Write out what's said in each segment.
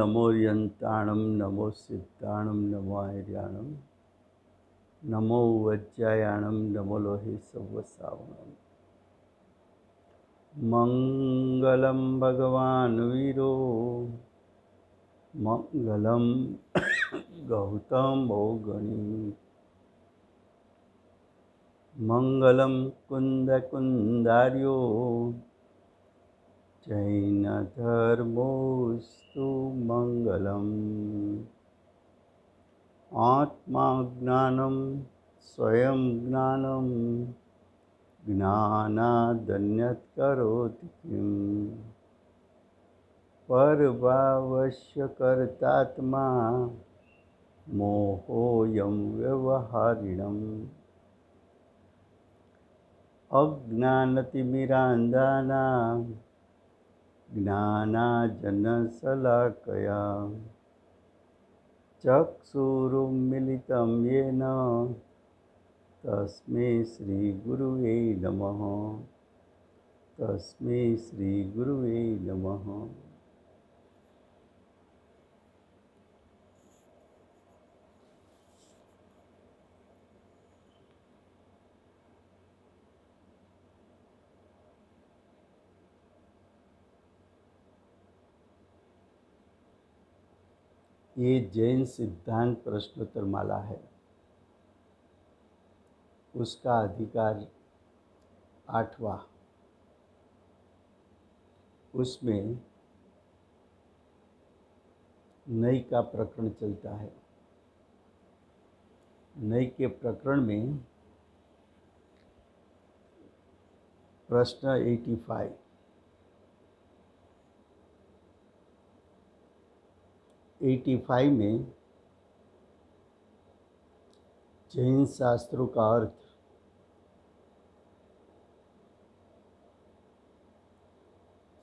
नमो यंताणं नमो सिद्धाणं नमो आर्याणं नमो वज्रायाणं नमो लोहे सवसावणं। मंगलं भगवान् वीरो मंगलं गौतमो गणी मंगलं कुन्दकुन्दार्यो जैनधर्मोऽस्तु मंगलम्। आत्मा ज्ञानं स्वयं ज्ञानं ज्ञानादन्यत् करोति किम्। परभावस्य कर्तात्मा मोहोऽयं व्यवहारिणम्। अज्ञानतिमिरान्धानां ज्ञानाञ्जनशलाकया चक्षुरुन्मीलितं येन तस्मै श्रीगुरुवे नमः। तस्मै श्रीगुरुवे नमः। ये जैन सिद्धांत प्रश्नोत्तर माला है, उसका अधिकार 8वां। उसमें नई का प्रकरण चलता है। नई के प्रकरण में प्रश्न 85 में जैन शास्त्रों का अर्थ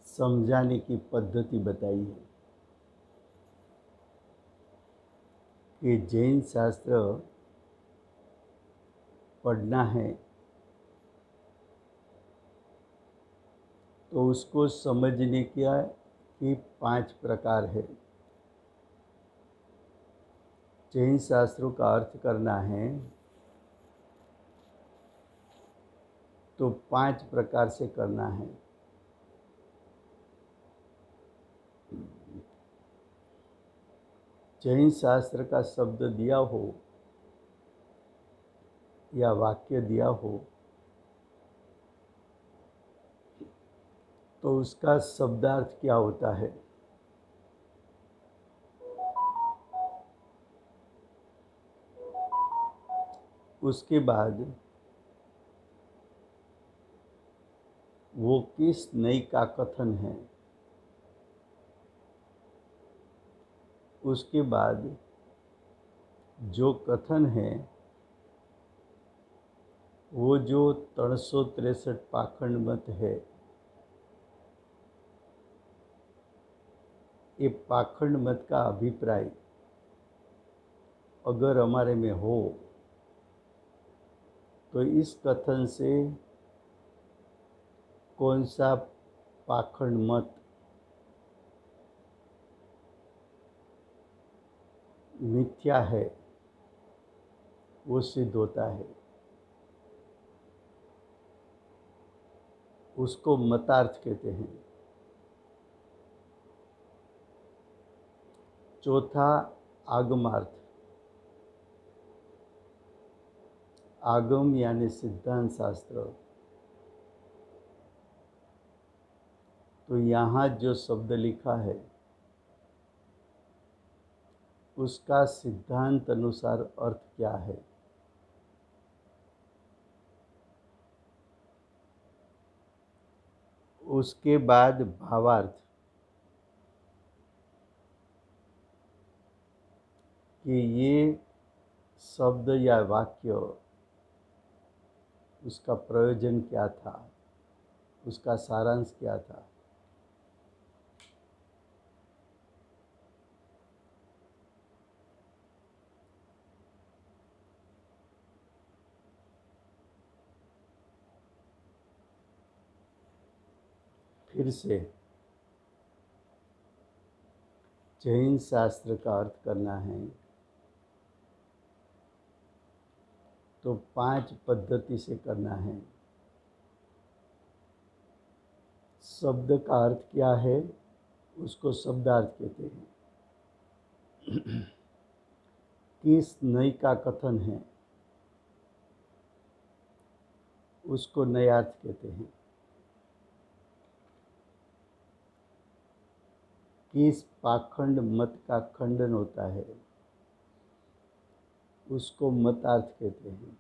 समझाने की पद्धति बताई है कि जैन शास्त्र पढ़ना है तो उसको समझने की 5 प्रकार है। जैन शास्त्रों का अर्थ करना है तो 5 प्रकार से करना है। जैन शास्त्र का शब्द दिया हो या वाक्य दिया हो तो उसका शब्दार्थ क्या होता है, उसके बाद वो किस नई का कथन है, उसके बाद जो कथन है वो जो 363 पाखंड मत है, ये पाखंड मत का अभिप्राय अगर हमारे में हो तो इस कथन से कौन सा पाखंड मत मिथ्या है वो सिद्ध होता है। उसको मतार्थ कहते हैं। चौथा आगमार्थ। आगम यानी सिद्धांत शास्त्र। तो यहाँ जो शब्द लिखा है उसका सिद्धांत अनुसार अर्थ क्या है। उसके बाद भावार्थ कि ये शब्द या वाक्य उसका प्रयोजन क्या था, उसका सारांश क्या था। फिर से जैन शास्त्र का अर्थ करना है तो 5 पद्धति से करना है। शब्द का अर्थ क्या है उसको शब्दार्थ कहते हैं। किस नई का कथन है उसको नयार्थ कहते हैं। किस पाखंड मत का खंडन होता है उसको मतार्थ कहते हैं।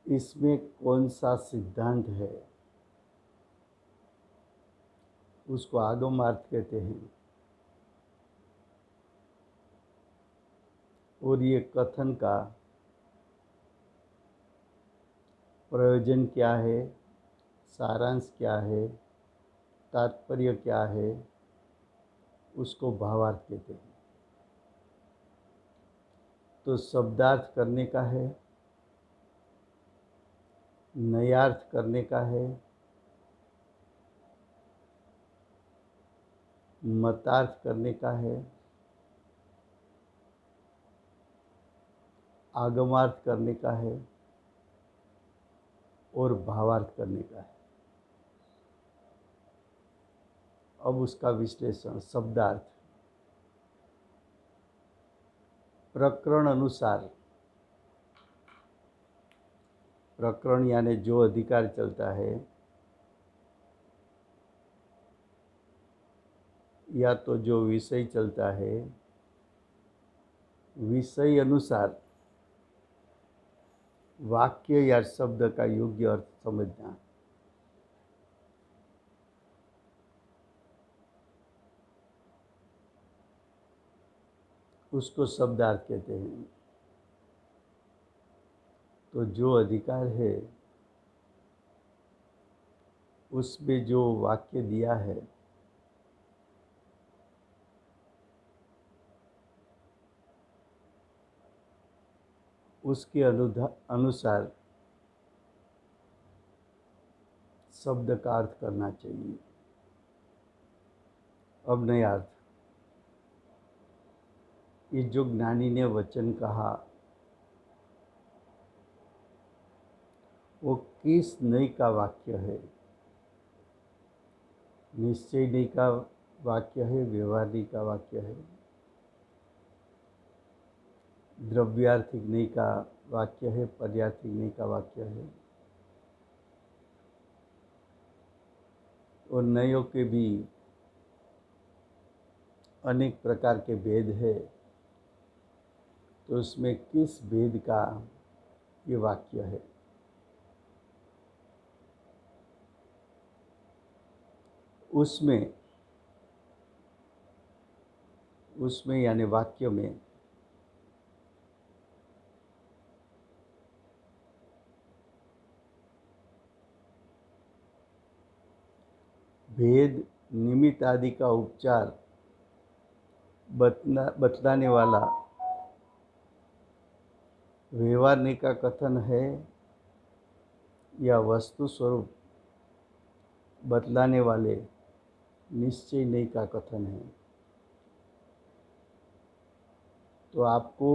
इसमें कौन सा सिद्धांत है उसको आगमार्थ कहते हैं। और ये कथन का प्रयोजन क्या है, सारांश क्या है, तात्पर्य क्या है उसको भावार्थ कहते हैं। तो शब्दार्थ करने का है, नयार्थ करने का है, मतार्थ करने का है, आगमार्थ करने का है और भावार्थ करने का है। अब उसका विश्लेषण। शब्दार्थ प्रकरण अनुसार, प्रकरण यानी जो अधिकार चलता है या तो जो विषय चलता है, विषय अनुसार वाक्य या शब्द का योग्य अर्थ समझना। उसको शब्दार्थ कहते हैं। तो जो अधिकार है उसमें जो वाक्य दिया है उसके अनुसार शब्द का अर्थ करना चाहिए। अब नया अर्थ, ये जो ज्ञानी ने वचन कहा वो किस नई का वाक्य है। निश्चय नई का वाक्य है, व्यवहारिक का वाक्य है, द्रव्यार्थिक नई का वाक्य है, पर्यार्थिक नई का वाक्य है। और नयों के भी अनेक प्रकार के भेद है, तो उसमें किस भेद का ये वाक्य है। उसमें यानी वाक्य में भेद, निमित्त आदि का उपचार बतलाने वाला व्यवहार का कथन है या वस्तु स्वरूप बतलाने वाले निश्चय नहीं का कथन है। तो आपको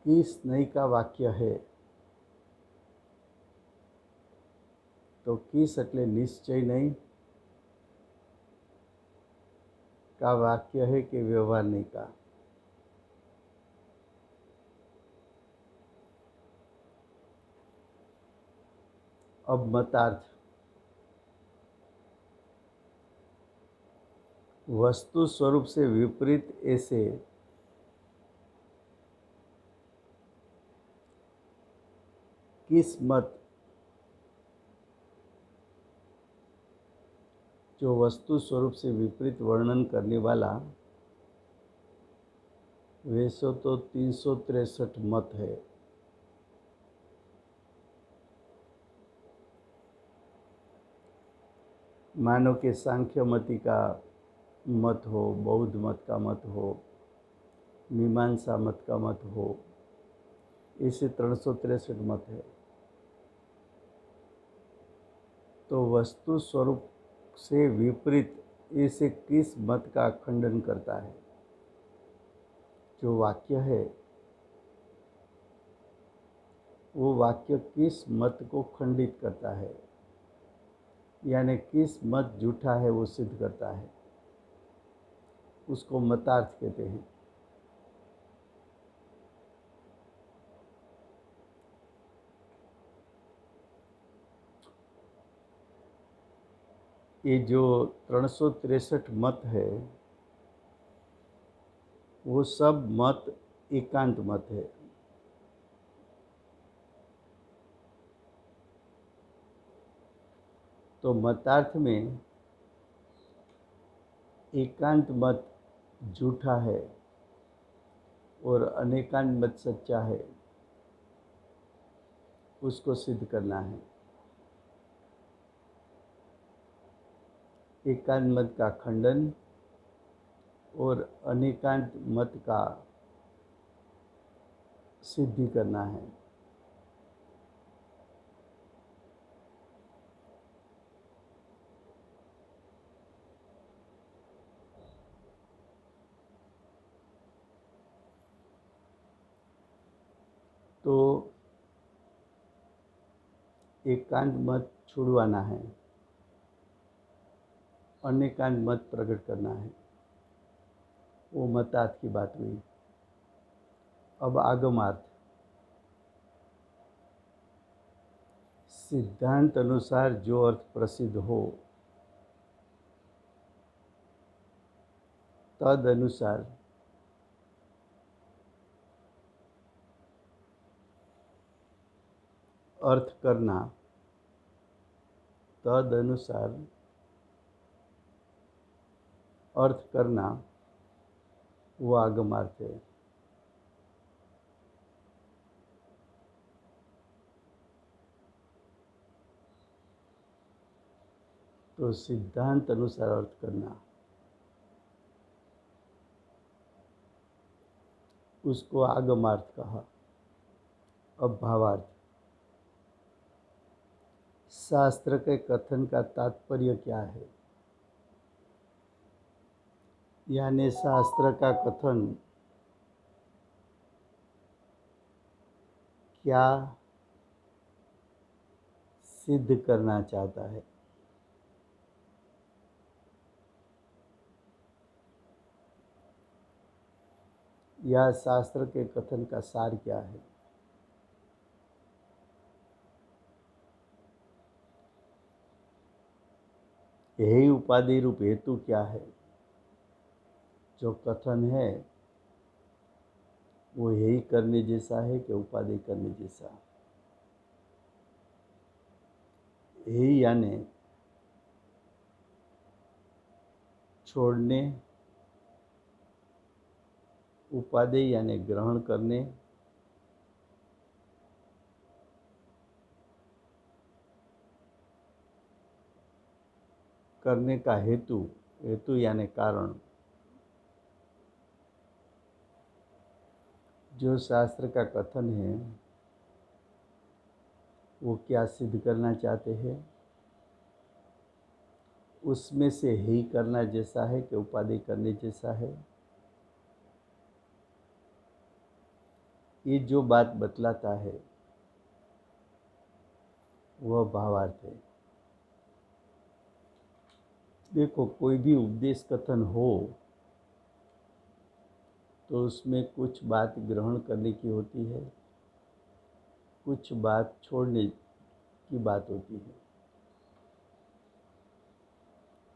किस नई का वाक्य है, तो किस એટલે निश्चय नहीं का वाक्य है कि व्यवहार नहीं का। अब मतार्थ, वस्तु स्वरूप से विपरीत ऐसे किस मत जो वस्तु स्वरूप से विपरीत वर्णन करने वाला, वैसे तो 363 मत है। मानो कि सांख्य मति का मत हो, बौद्ध मत का मत हो, मीमांसा मत का मत हो, इसे 363 मत है। तो वस्तु स्वरूप से विपरीत इसे किस मत का खंडन करता है? जो वाक्य है वो वाक्य किस मत को खंडित करता है, यानी किस मत झूठा है वो सिद्ध करता है, उसको मतार्थ कहते हैं। ये जो 363 मत है वो सब मत एकांत मत है। तो मतार्थ में एकांत मत झूठा है और अनेकांत मत सच्चा है, उसको सिद्ध करना है। एकांत मत का खंडन और अनेकांत मत का सिद्धि करना है। तो एकांत मत छुड़वाना है, अनेकांत मत प्रकट करना है, वो मतार्थ की बात हुई। अब आगमार्थ। सिद्धांत अनुसार जो अर्थ प्रसिद्ध हो तद अनुसार अर्थ करना, तद अनुसार अर्थ करना वो आगमार्थ है। तो सिद्धांत अनुसार अर्थ करना, उसको आगमार्थ कहा। अब भावार्थ। शास्त्र के कथन का तात्पर्य क्या है, यानी शास्त्र का कथन क्या सिद्ध करना चाहता है। या शास्त्र के कथन का सार क्या है। यही उपाधि रूप हेतु क्या है। जो कथन है वो यही करने जैसा है कि उपाधि करने जैसा। यही यानी छोड़ने, उपाधि यानी ग्रहण करने, करने का हेतु, हेतु यानी कारण। जो शास्त्र का कथन है वो क्या सिद्ध करना चाहते हैं, उसमें से ही करना जैसा है कि उपाधि करने जैसा है। ये जो बात बतलाता है वह भावार्थ है। देखो, कोई भी उपदेश कथन हो तो उसमें कुछ बात ग्रहण करने की होती है, कुछ बात छोड़ने की बात होती है।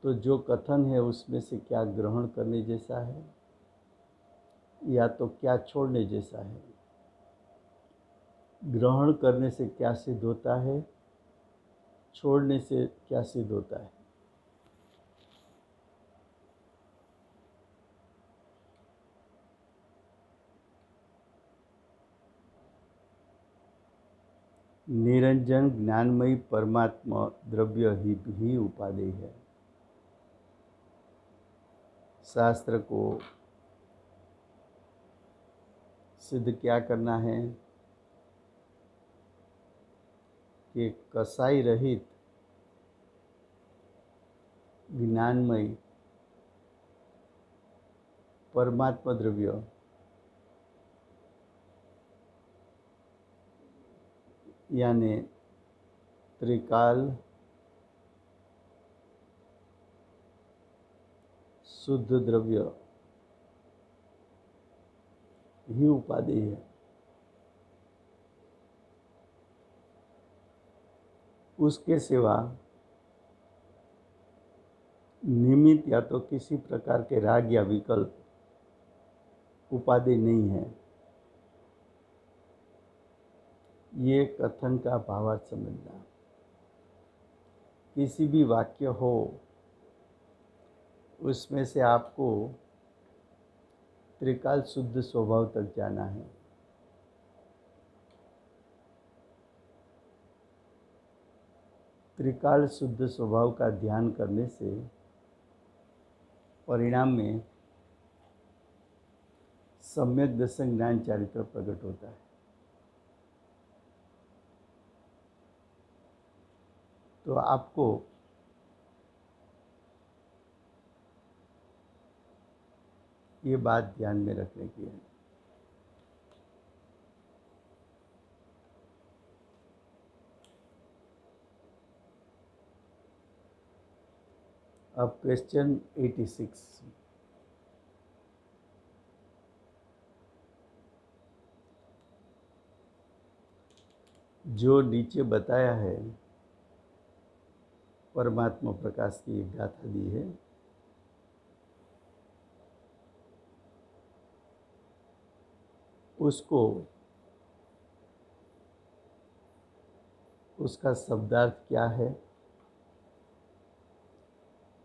तो जो कथन है उसमें से क्या ग्रहण करने जैसा है या तो क्या छोड़ने जैसा है। ग्रहण करने से क्या सिद्ध होता है, छोड़ने से क्या सिद्ध होता है। निरंजन ज्ञानमयी परमात्मा द्रव्य ही उपाधि है। शास्त्र को सिद्ध क्या करना है, कि कसाई रहित ज्ञानमय परमात्मा द्रव्य यानी त्रिकाल शुद्ध द्रव्य ही उपाधि है। उसके सिवा निमित्त या तो किसी प्रकार के राग या विकल्प उपाधि नहीं है। ये कथन का भावार्थ समझना। किसी भी वाक्य हो उसमें से आपको त्रिकाल शुद्ध स्वभाव तक जाना है। त्रिकाल शुद्ध स्वभाव का ध्यान करने से परिणाम में सम्यक दर्शन ज्ञान चारित्र प्रकट होता है। तो आपको ये बात ध्यान में रखने की है। अब क्वेश्चन 86, जो नीचे बताया है परमात्मा प्रकाश की एक गाथा दी है। उसको उसका शब्दार्थ क्या है,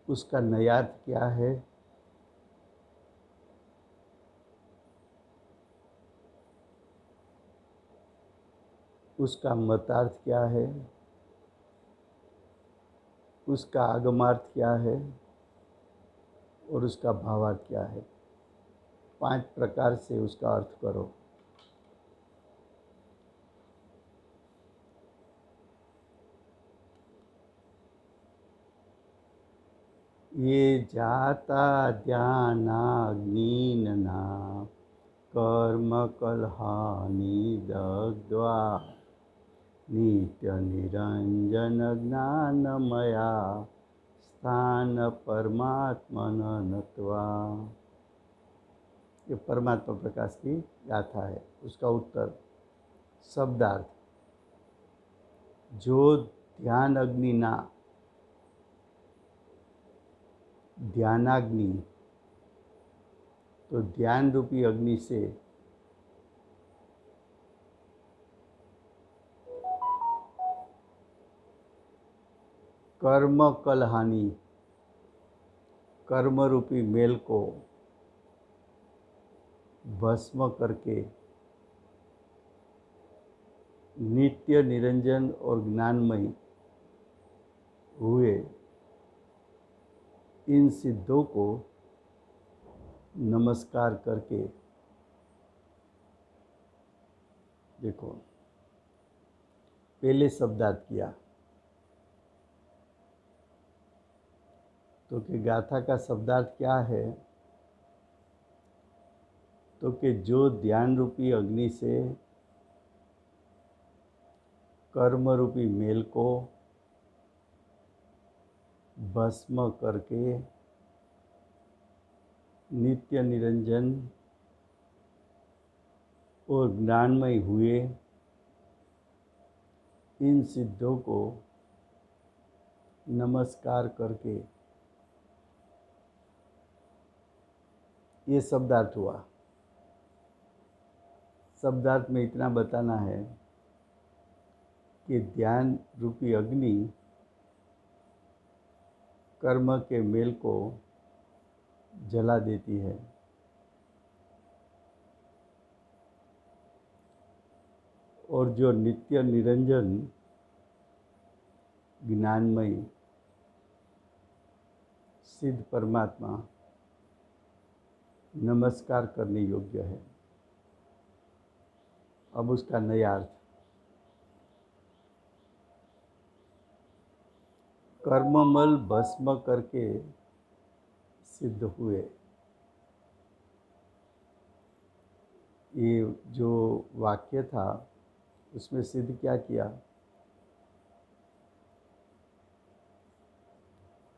उसका नयार्थ क्या है, उसका मतार्थ क्या है, उसका आगमार्थ क्या है और उसका भावार्थ क्या है, 5 प्रकार से उसका अर्थ करो। ये जाता ध्यानाग्निना कर्म कलहानि दग्ध्वा नित्य निरंजन ज्ञानमया स्थान परमात्मन नत्वा। ये परमात्मा प्रकाश की गाथा है। उसका उत्तर शब्दार्थ, जो ध्यान अग्नि ना, ध्यानाग्नि, तो ध्यान रूपी अग्नि से कर्म कलहानि, कर्म रूपी मेल को भस्म करके नित्य निरंजन और ज्ञानमय हुए इन सिद्धों को नमस्कार करके। देखो, पहले शब्दार्थ किया तो कि गाथा का शब्दार्थ क्या है, तो कि जो ध्यान रूपी अग्नि से कर्म रूपी मेल को भस्म करके नित्य निरंजन और ज्ञानमय हुए इन सिद्धों को नमस्कार करके, ये शब्दार्थ हुआ। शब्दार्थ में इतना बताना है कि ध्यान रूपी अग्नि कर्म के मेल को जला देती है और जो नित्य निरंजन ज्ञानमय सिद्ध परमात्मा नमस्कार करने योग्य है। अब उसका नया अर्थ, कर्ममल भस्म करके सिद्ध हुए। ये जो वाक्य था उसमें सिद्ध क्या किया,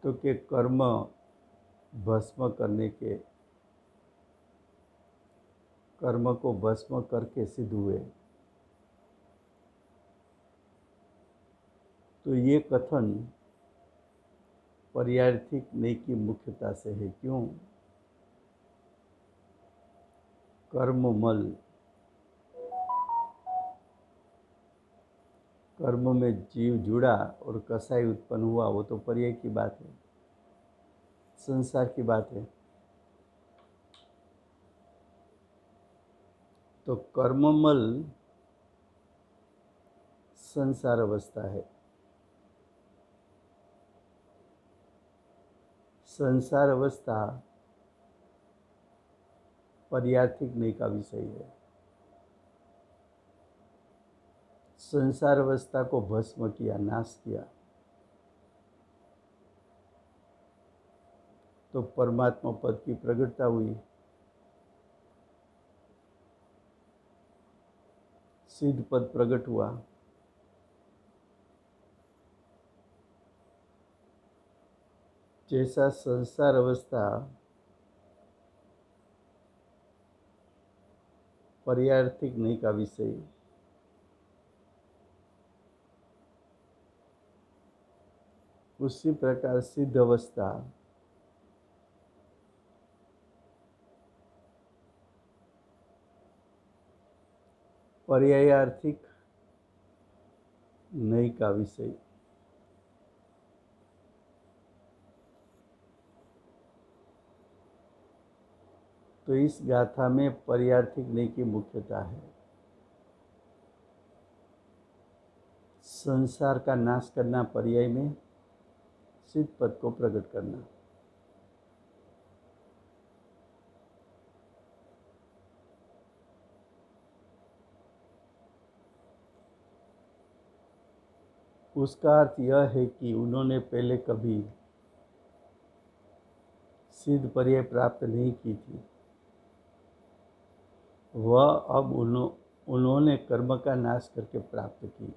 तो कि कर्म भस्म करने के, कर्म को भस्म करके सिद्ध हुए। तो ये कथन पर्यार्थिक नेकी मुख्यता से है। क्यों? कर्ममल, कर्म में जीव जुड़ा और कसाई उत्पन्न हुआ, वो तो पर्याय की बात है, संसार की बात है। तो कर्ममल संसार अवस्था है, संसार अवस्था पर्यार्थिक नेकी का विषय है। संसार अवस्था को भस्म किया, नाश किया, तो परमात्मा पद की प्रगटता हुई, सिद्ध पद प्रकट हुआ। जैसा संसार अवस्था पर्यार्थिक नेकी का विषय, उसी प्रकार सिद्ध अवस्था पर्यायार्थिक नेकी का विषय। तो इस गाथा में पर्यार्थिक नेकी की मुख्यता है। संसार का नाश करना, पर्याय में सिद्ध पद को प्रकट करना। उसका अर्थ यह है कि उन्होंने पहले कभी सिद्ध पर्याय प्राप्त नहीं की थी, वह अब उन्होंने कर्म का नाश करके प्राप्त की।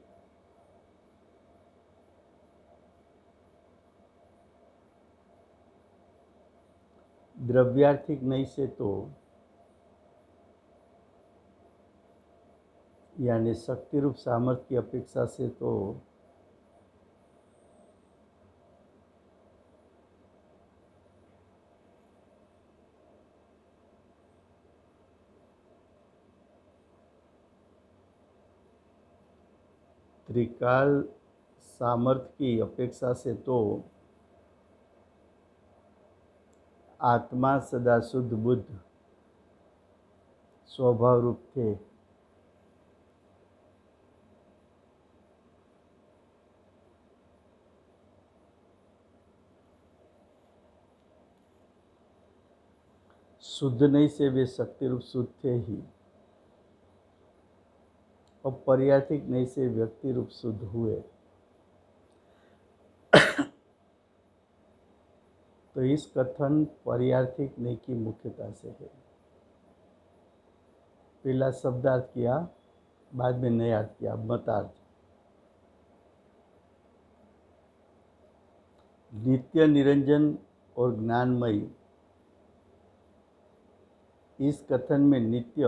द्रव्यार्थिक नहीं से तो यानी शक्ति रूप सामर्थ्य की अपेक्षा से तो त्रिकाल सामर्थ्य की अपेक्षा से तो आत्मा सदा शुद्ध बुद्ध स्वभाव रूप थे। शुद्ध नहीं से वे शक्ति रूप शुद्ध थे ही, और पर्यार्थिक नहीं से व्यक्ति रूप शुद्ध हुए। तो इस कथन पर्यार्थिक नहीं की मुख्यता से है। पहला शब्दार्थ किया, बाद में नया अर्थ किया, मतार्थ। नित्य निरंजन और ज्ञानमयी, इस कथन में नित्य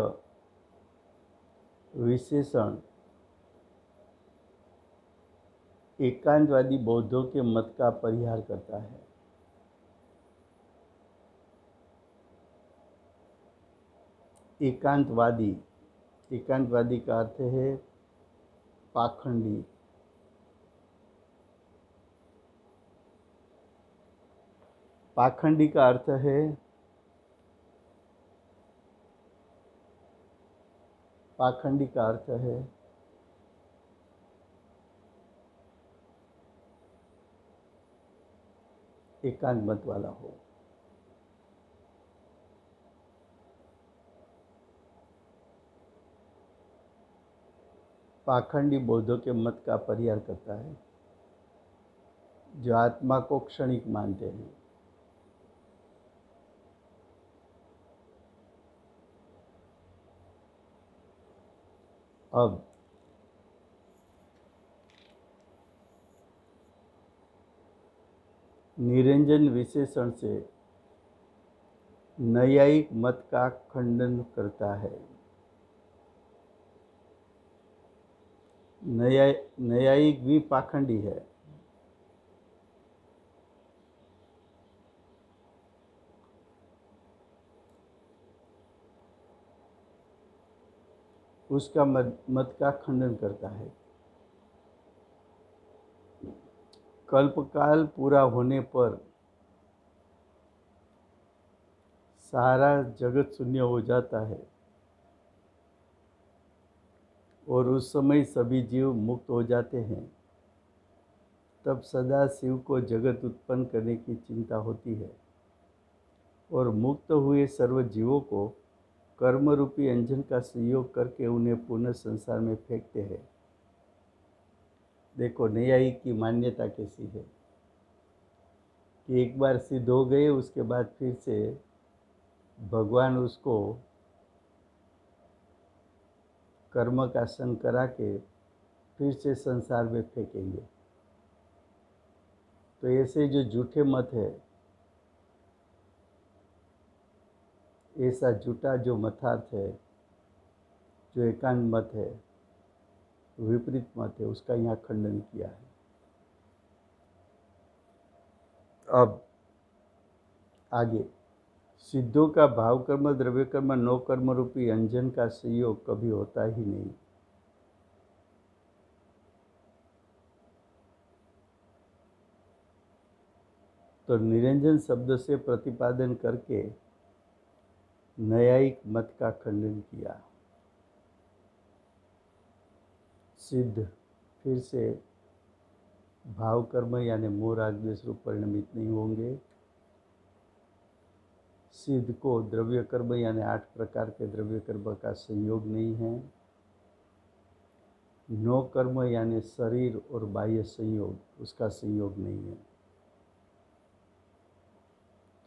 विशेषण एकांतवादी बौद्धों के मत का परिहार करता है। एकांतवादी, एकांतवादी का अर्थ है पाखंडी। पाखंडी का अर्थ है पाखंडी का अर्थ है एकांत मत वाला हो। पाखंडी बौद्धों के मत का परिहार करता है। जो आत्मा को क्षणिक मानते हैं। अब निरंजन विशेषण से नैयायिक मत का खंडन करता है। नैयायिक भी पाखंडी है। उसका मत का खंडन करता है। कल्पकाल पूरा होने पर सारा जगत शून्य हो जाता है और उस समय सभी जीव मुक्त हो जाते हैं। तब सदा शिव को जगत उत्पन्न करने की चिंता होती है और मुक्त हुए सर्व जीवों को कर्म रूपी अंजन का संयोग करके उन्हें पुनः संसार में फेंकते हैं। देखो न्यायिक की मान्यता कैसी है कि एक बार सिद्ध हो गए, उसके बाद फिर से भगवान उसको कर्म का संग करा के फिर से संसार में फेंकेंगे। तो ऐसे जो झूठे मत है, ऐसा झूठा जो मतार्थ है, जो एकांत मत है, विपरीत मत है, उसका यहाँ खंडन किया है। अब आगे, सिद्धों का भाव कर्म द्रव्य कर्म नौ कर्म रूपी अंजन का संयोग कभी होता ही नहीं। तो निरंजन शब्द से प्रतिपादन करके न्यायिक मत का खंडन किया। सिद्ध फिर से भाव कर्म यानी मोह राग द्वेष रूप परिणमित नहीं होंगे। सिद्ध को द्रव्य कर्म यानी 8 प्रकार के द्रव्य कर्म का संयोग नहीं है। 9 कर्म यानी शरीर और बाह्य संयोग, उसका संयोग नहीं है।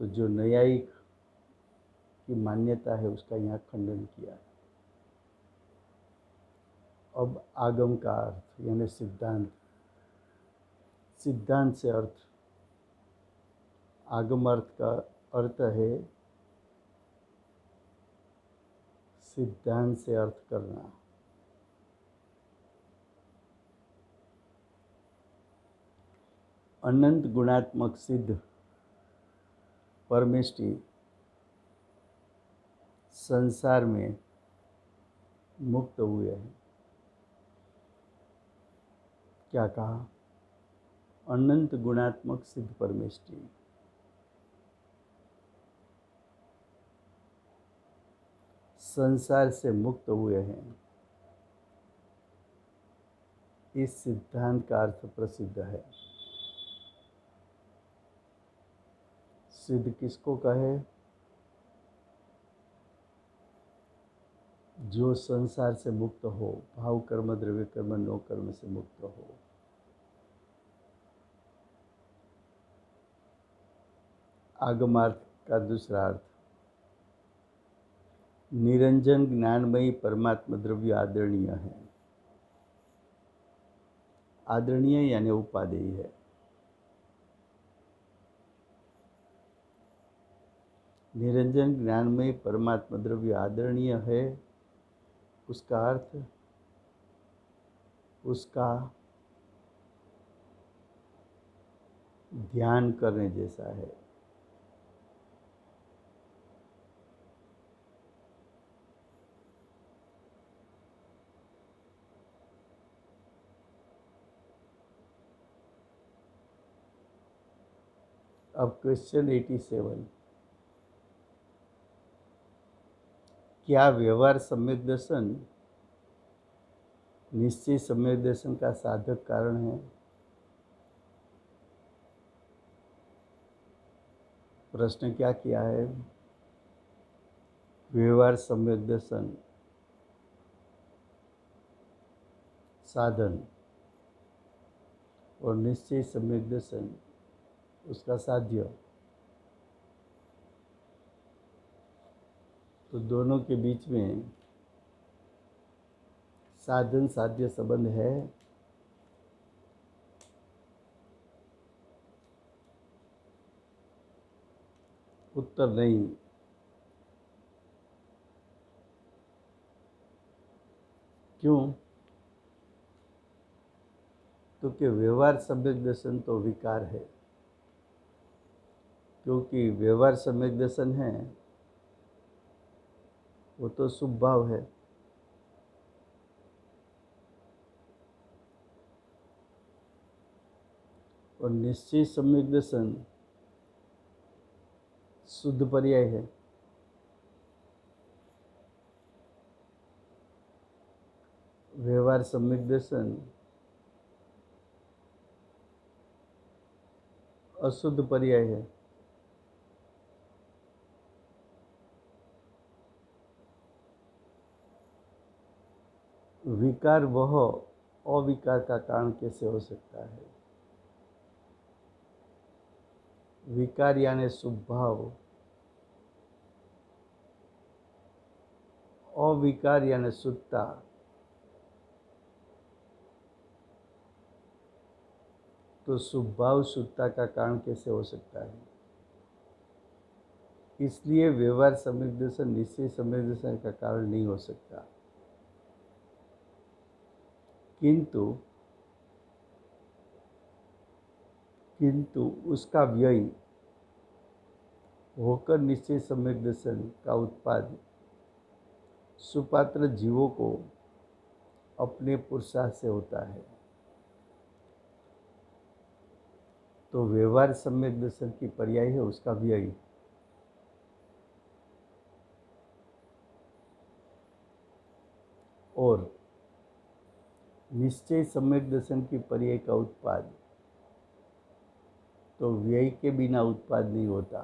तो जो न्यायिक की मान्यता है उसका यहाँ खंडन किया। अब आगम का अर्थ यानी सिद्धांत। सिद्धांत से अर्थ, आगम अर्थ का अर्थ है सिद्धांत से अर्थ करना। अनंत गुणात्मक सिद्ध परमेष्टि संसार में मुक्त हुए हैं। क्या कहा? अनंत गुणात्मक सिद्ध परमेष्टि संसार से मुक्त हुए हैं। इस सिद्धांत का अर्थ प्रसिद्ध है। सिद्ध किसको कहे? जो संसार से मुक्त हो, भाव कर्म द्रव्य कर्म नौ कर्म से मुक्त हो। आगमार्थ का दूसरा अर्थ, निरंजन ज्ञानमयी परमात्मा द्रव्य आदरणीय है। आदरणीय यानी उपादेय है। निरंजन ज्ञानमयी परमात्मा द्रव्य आदरणीय है, उसका अर्थ उसका ध्यान करने जैसा है। अब क्वेश्चन 87, क्या व्यवहार सम्यक दर्शन निश्चय सम्यक दर्शन का साधक कारण है? प्रश्न क्या किया है? व्यवहार सम्यक दर्शन साधन और निश्चय सम्यक दर्शन उसका साध्य। तो दोनों के बीच में साधन साध्य संबंध है। उत्तर नहीं। क्यों? तो कि व्यवहार सम्यक दर्शन तो विकार है, क्योंकि व्यवहार सम्यक दर्शन है वो तो शुभ भाव है। और निश्चय सम्यक दर्शन शुद्ध पर्याय है। व्यवहार सम्यक दर्शन अशुद्ध पर्याय है। विकार वह अविकार का कारण कैसे हो सकता है? विकार यानी शुभ भाव, अविकार यानी शुद्धता। तो शुभ भाव शुद्धता का कारण कैसे हो सकता है? इसलिए व्यवहार सम्यक दर्शन निश्चय सम्यक दर्शन का कारण नहीं हो सकता। किंतु उसका व्यय होकर निश्चय सम्यक दर्शन का उत्पाद सुपात्र जीवों को अपने पुरुषार्थ से होता है। तो व्यवहार सम्यक दर्शन की पर्याय है उसका व्यय। और निश्चय सम्यक दर्शन की पर्याय का उत्पाद तो व्यय के बिना उत्पाद नहीं होता।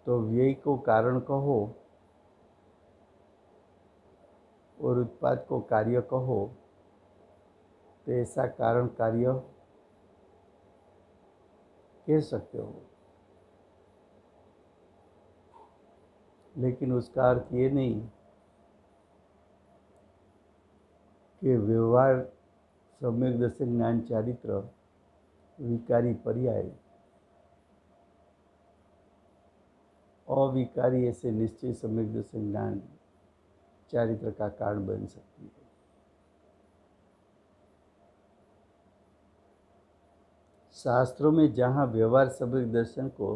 तो व्यय को कारण कहो और उत्पाद को कार्य कहो, तो ऐसा कारण कार्य कह सकते हो। लेकिन उसका अर्थ ये नहीं कि व्यवहार सम्यक दर्शन ज्ञान चारित्र विकारी पर्याय अविकारी ऐसे निश्चय सम्यक दर्शन ज्ञान चारित्र का कारण बन सकती है। शास्त्रों में जहाँ व्यवहार सम्यक दर्शन को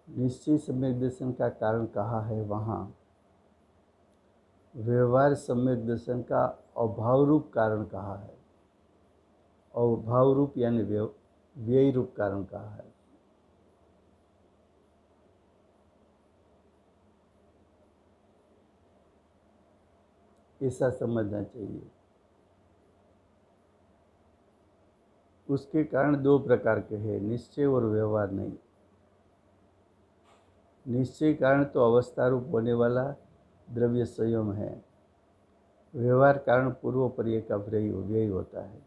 निश्चय सम्यक दर्शन का कारण कहा है, वहाँ व्यवहार सम्यक दर्शन का अभाव रूप कारण कहा है। अभाव रूप यानी व्यय रूप कारण कहा है। ऐसा समझना चाहिए। उसके कारण दो प्रकार के हैं, निश्चय और व्यवहार नहीं। निश्चय कारण तो अवस्था रूप होने वाला द्रव्य संयम है। व्यवहार कारण पूर्व पर्याय का व्यय होता है।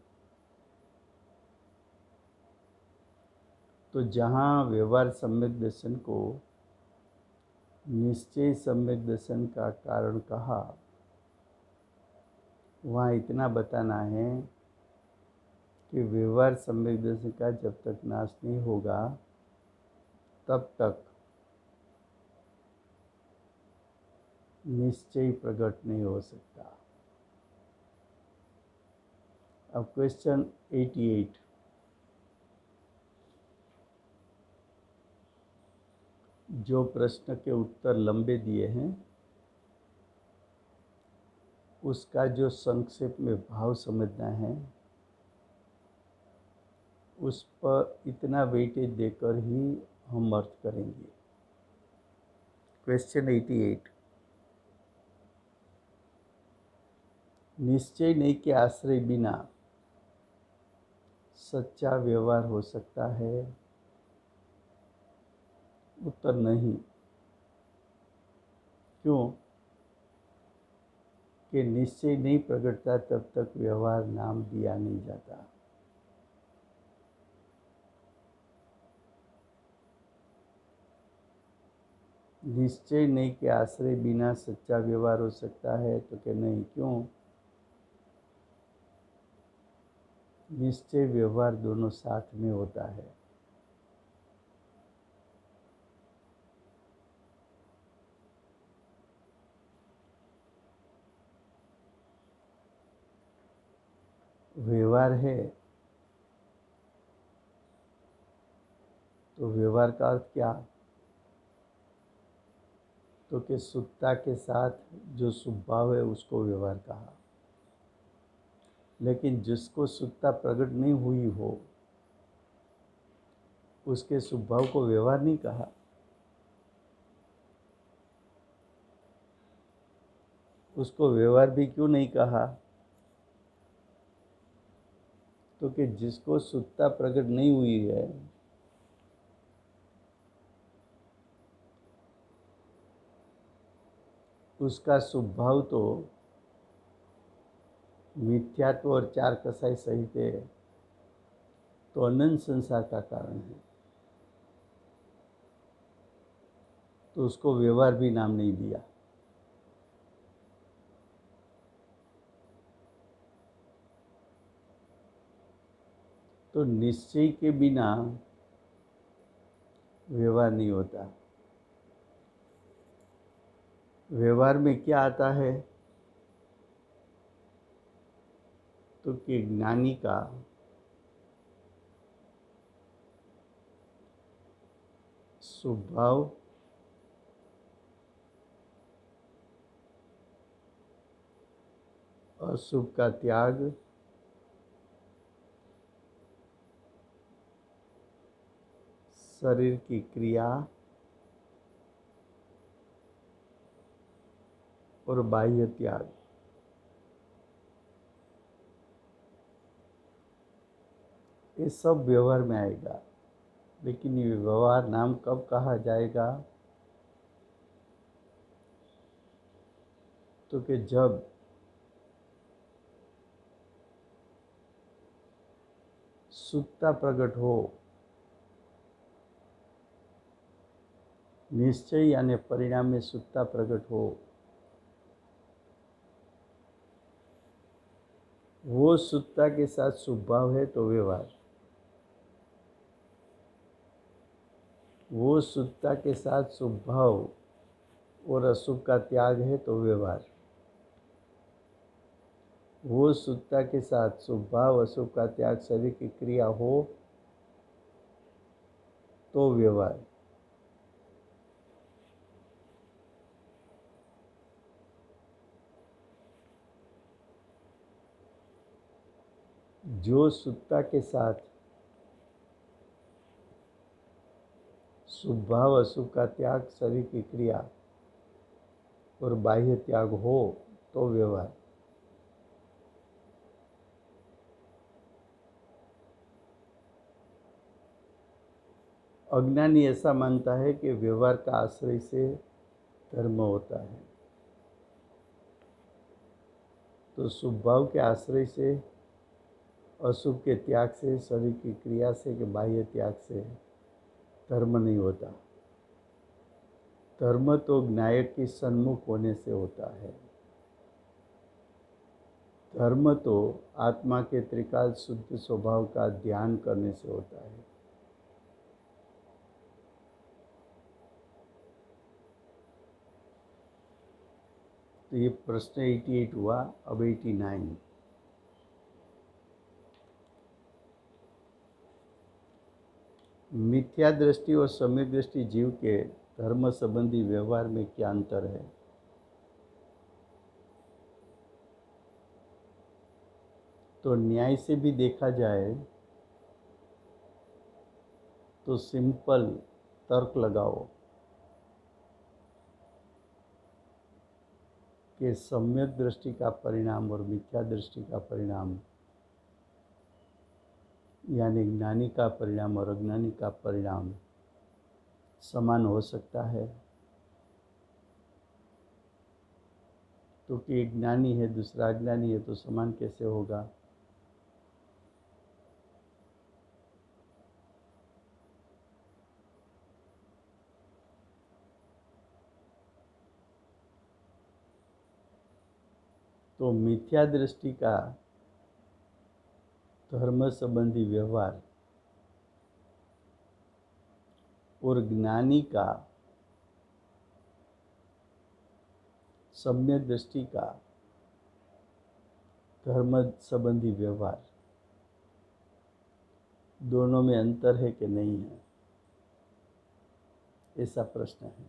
तो जहाँ व्यवहार सम्यक दर्शन को निश्चय सम्यक दर्शन का कारण कहा, वहाँ इतना बताना है कि व्यवहार सम्यक दर्शन का जब तक नाश नहीं होगा तब तक निश्चय प्रकट नहीं हो सकता। अब क्वेश्चन 88, जो प्रश्न के उत्तर लंबे दिए हैं उसका जो संक्षेप में भाव समझना है उस पर इतना वेटेज देकर ही हम अर्थ करेंगे। क्वेश्चन 88, निश्चय नहीं के आश्रय बिना सच्चा व्यवहार हो सकता है? उत्तर नहीं। क्यों? कि निश्चय नहीं प्रकटता तब तक व्यवहार नाम दिया नहीं जाता। निश्चय नहीं के आश्रय बिना सच्चा व्यवहार हो सकता है, तो कि नहीं, क्यों? निश्चय व्यवहार दोनों साथ में होता है। व्यवहार है तो व्यवहार का अर्थ क्या? तो कि शुद्धता के साथ जो स्वभाव है उसको व्यवहार कहा। लेकिन जिसको शुद्धता प्रकट नहीं हुई हो उसके स्वभाव को व्यवहार नहीं कहा। उसको व्यवहार भी क्यों नहीं कहा? तो कि जिसको शुद्धता प्रकट नहीं हुई है उसका स्वभाव तो मिथ्यात्व और चार कसाई सहित है, तो अनंत संसार का कारण है, तो उसको व्यवहार भी नाम नहीं दिया। तो निश्चय के बिना व्यवहार नहीं होता। व्यवहार में क्या आता है? तो कि ज्ञानी का स्वभाव अशुभ का त्याग, शरीर की क्रिया और बाह्य त्याग, ये सब व्यवहार में आएगा। लेकिन ये व्यवहार नाम कब कहा जाएगा? तो कि जब शुद्धता प्रकट हो, निश्चय यानी परिणाम में शुद्धता प्रकट हो, वो शुद्धता के साथ स्वभाव है तो व्यवहार, वो शुद्धता के साथ स्वभाव और अशुभ का त्याग है तो व्यवहार, वो शुद्धता के साथ स्वभाव अशुभ का त्याग शरीर की क्रिया हो तो व्यवहार। जो शुद्धता के साथ स्वभाव अशुभ का त्याग शरीर की क्रिया और बाह्य त्याग हो तो व्यवहार। अज्ञानी ऐसा मानता है कि व्यवहार का आश्रय से धर्म होता है, तो स्वभाव के आश्रय से, अशुभ के त्याग से, शरीर की क्रिया से कि बाह्य त्याग से धर्म नहीं होता। धर्म तो ज्ञायक की सन्मुख होने से होता है। धर्म तो आत्मा के त्रिकाल शुद्ध स्वभाव का ध्यान करने से होता है। तो ये प्रश्न 88 हुआ, अब 89। मिथ्या दृष्टि और सम्यक दृष्टि जीव के धर्म संबंधी व्यवहार में क्या अंतर है? तो न्याय से भी देखा जाए तो सिंपल तर्क लगाओ कि सम्यक दृष्टि का परिणाम और मिथ्या दृष्टि का परिणाम, यानी ज्ञानी का परिणाम और अज्ञानी का परिणाम समान हो सकता है? तो कि एक ज्ञानी है दूसरा अज्ञानी है तो समान कैसे होगा? तो मिथ्या दृष्टि का धर्म संबंधी व्यवहार और ज्ञानी का सम्यक दृष्टि का धर्म संबंधी व्यवहार, दोनों में अंतर है कि नहीं है, ऐसा प्रश्न है।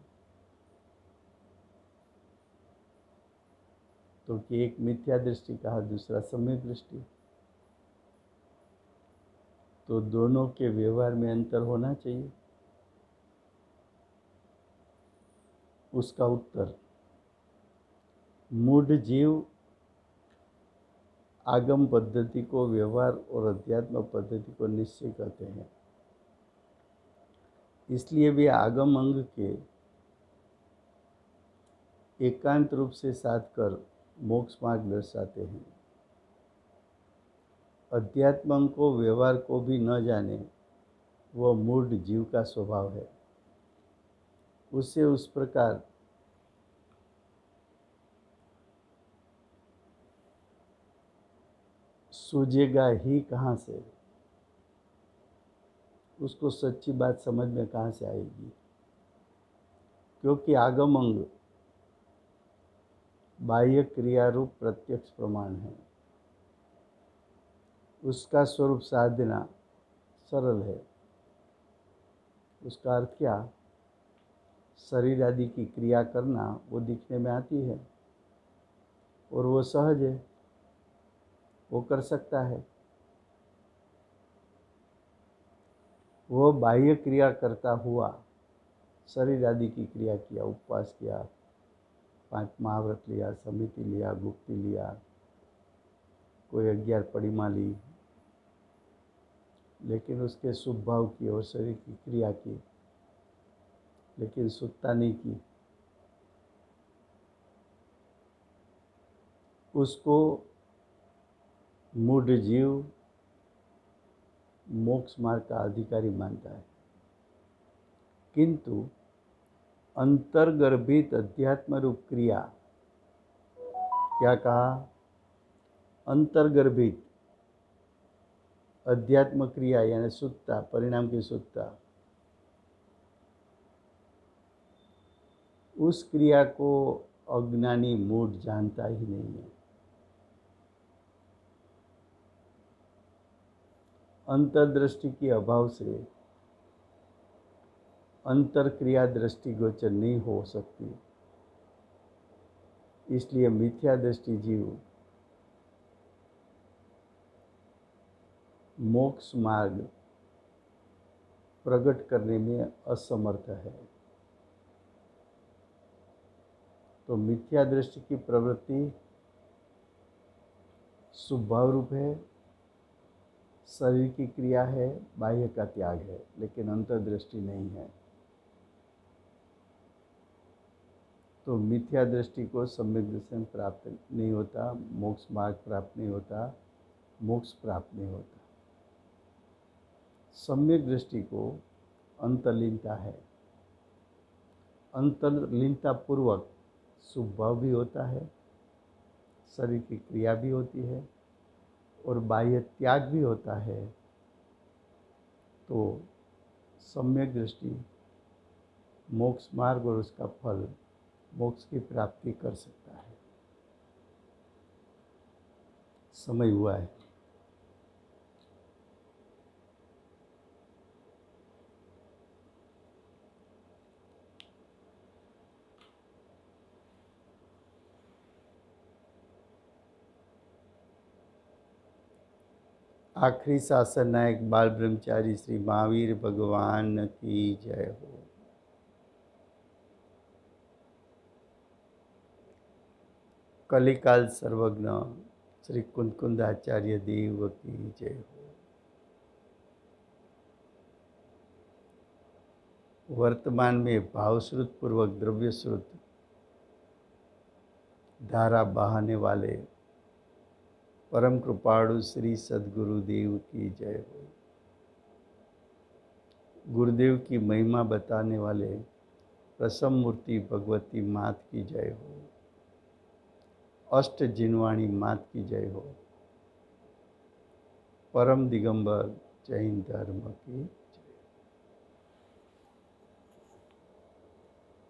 तो कि एक मिथ्या दृष्टि कहा दूसरा सम्यक दृष्टि, तो दोनों के व्यवहार में अंतर होना चाहिए। उसका उत्तर, मूढ़ जीव आगम पद्धति को व्यवहार और अध्यात्म पद्धति को निश्चय कहते हैं, इसलिए वे आगम अंग के एकांत रूप से साध कर मोक्ष मार्ग दर्शाते हैं। अध्यात्म अंग को व्यवहार को भी न जाने वह मूढ़ जीव का स्वभाव है। उससे उस प्रकार सूझेगा ही कहाँ से, उसको सच्ची बात समझ में कहाँ से आएगी? क्योंकि आगम अंग बाह्य क्रिया रूप प्रत्यक्ष प्रमाण है, उसका स्वरूप साधना सरल है। उसका अर्थ क्या? शरीर आदि की क्रिया करना वो दिखने में आती है और वो सहज है, वो कर सकता है। वो बाह्य क्रिया करता हुआ शरीर आदि की क्रिया किया, उपवास किया, 5 महाव्रत लिया, समिति लिया, गुप्ति लिया, कोई 11 परिमा ली, लेकिन उसके शुभ भाव की और शरीर की क्रिया की, लेकिन सुत्ता नहीं की। उसको मूढ़ जीव मोक्ष मार्ग का अधिकारी मानता है। किंतु अंतर्गर्भित अध्यात्म रूप क्रिया, क्या कहा? अंतर्गर्भित अध्यात्म क्रिया यानी सुत्ता, परिणाम की सुत्ता, उस क्रिया को अज्ञानी मूढ़ जानता ही नहीं है। अंतर्दृष्टि के अभाव से अंतर क्रिया दृष्टिगोचर नहीं हो सकती, इसलिए मिथ्या दृष्टि जीव मोक्ष मार्ग प्रकट करने में असमर्थ है। तो मिथ्या दृष्टि की प्रवृत्ति स्वभाव रूप है, शरीर की क्रिया है, बाह्य का त्याग है, लेकिन अंतर्दृष्टि नहीं है। तो मिथ्या दृष्टि को सम्यक दर्शन प्राप्त नहीं होता, मोक्ष मार्ग प्राप्त नहीं होता, मोक्ष प्राप्त नहीं होता। सम्यक दृष्टि को अंतर्लीनता है, अंतर्लीनता पूर्वक स्वभाव भी होता है, शरीर की क्रिया भी होती है और बाह्य त्याग भी होता है। तो सम्यक दृष्टि मोक्ष मार्ग और उसका फल मोक्ष की प्राप्ति कर सकता है। समय हुआ है। आखिरी शासन नायक बाल ब्रह्मचारी श्री महावीर भगवान की जय हो। कलिकाल सर्वज्ञ श्री कुंदकुंदाचार्य देव की जय हो। वर्तमान में भावश्रुत पूर्वक द्रव्य श्रुत धारा बहाने वाले परम कृपाणु श्री सद्गुरुदेव की जय हो। गुरुदेव की महिमा बताने वाले प्रसन्न मूर्ति भगवती मात की जय हो। अष्ट जिनवाणी मात की जय हो। परम दिगंबर जैन धर्म की